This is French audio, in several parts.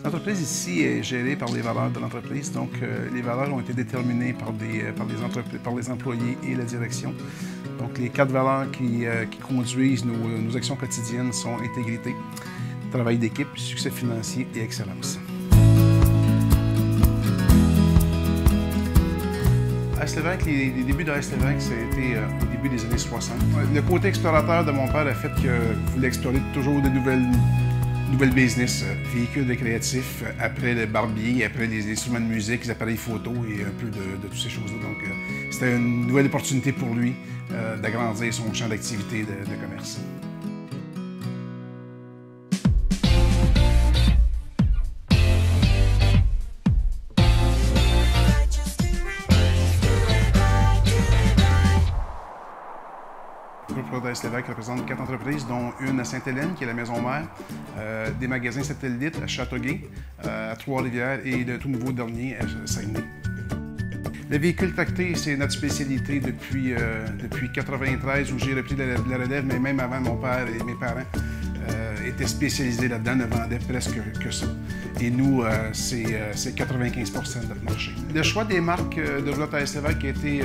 L'entreprise ici est gérée par les valeurs de l'entreprise, donc les valeurs ont été déterminées par les employés et la direction. Donc les 4 valeurs qui conduisent nos actions quotidiennes sont intégrité, travail d'équipe, succès financier et excellence. AS Lévesque, les débuts de AS Lévesque, ça a été au début des années 60. Le côté explorateur de mon père a fait qu'il voulait explorer toujours de nouvelles business, véhicules récréatifs, après le barbier, après les instruments de musique, les appareils photo et un peu de toutes ces choses-là. Donc, c'était une nouvelle opportunité pour lui d'agrandir son champ d'activité de commerce. Le groupe AS Lévesque représente 4 entreprises, dont une à Sainte-Hélène, qui est la maison mère, des magasins satellites à Châteauguay, à Trois-Rivières et le tout nouveau dernier à Saguenay. Le véhicule tracté, c'est notre spécialité depuis 1993, où j'ai repris la relève, mais même avant, mon père et mes parents étaient spécialisés là-dedans, ne vendaient presque que ça. Et nous, c'est 95 % de notre marché. Le choix des marques de roulotte AS Lévesque a été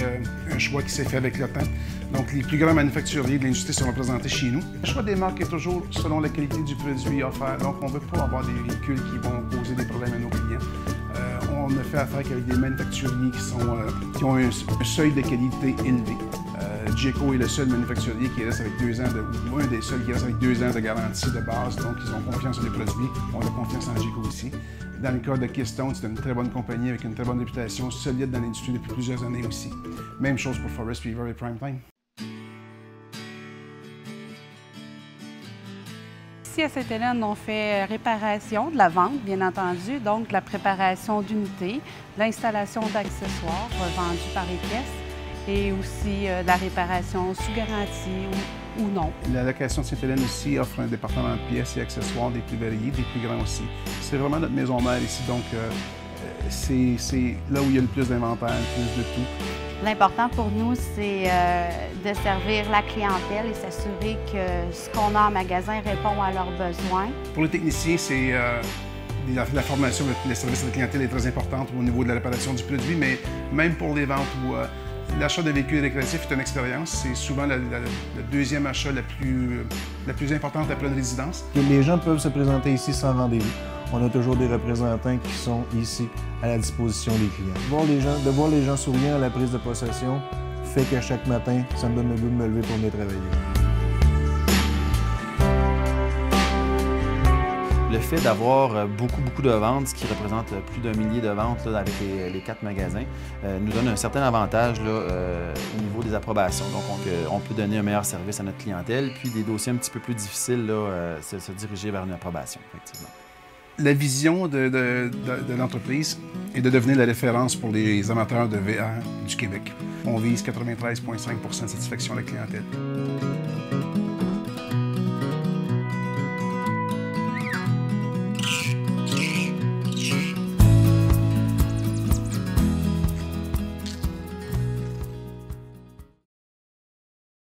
un choix qui s'est fait avec le temps. Donc, les plus grands manufacturiers de l'industrie sont représentés chez nous. Le choix des marques est toujours selon la qualité du produit offert. Donc, on ne veut pas avoir des véhicules qui vont poser des problèmes à nos clients. On a fait affaire avec des manufacturiers qui ont un seuil de qualité élevé. GECO est le seul manufacturier qui reste avec 2 ans un des seuls qui reste avec 2 ans de garantie de base, donc ils ont confiance en les produits. On a confiance en GECO aussi. Dans le cas de Keystone, c'est une très bonne compagnie avec une très bonne réputation, solide dans l'industrie depuis plusieurs années aussi. Même chose pour Forest River et Primetime. Ici à Sainte-Hélène, on fait réparation, de la vente, bien entendu, donc la préparation d'unités, l'installation d'accessoires vendus par les pièces et aussi de la réparation sous garantie ou non. La location de Sainte-Hélène ici offre un département de pièces et accessoires des plus variés, des plus grands aussi. C'est vraiment notre maison mère ici, donc c'est là où il y a le plus d'inventaire, le plus de tout. L'important pour nous, c'est de servir la clientèle et s'assurer que ce qu'on a en magasin répond à leurs besoins. Pour les techniciens, c'est la formation, le service à la clientèle est très importante au niveau de la réparation du produit, mais même pour les ventes où l'achat de véhicules récréatifs est une expérience. C'est souvent le deuxième achat la plus importante après une résidence. Les gens peuvent se présenter ici sans rendez-vous. On a toujours des représentants qui sont ici à la disposition des clients. De voir les gens souriants à la prise de possession fait qu'à chaque matin, ça me donne le goût de me lever pour venir travailler. Le fait d'avoir beaucoup de ventes, ce qui représente plus d'1 millier de ventes là, avec les 4 magasins, nous donne un certain avantage là, au niveau des approbations. Donc, on peut donner un meilleur service à notre clientèle, puis des dossiers un petit peu plus difficiles, là, se diriger vers une approbation, effectivement. La vision de l'entreprise est de devenir la référence pour les amateurs de VR du Québec. On vise 93,5 % de satisfaction à la clientèle.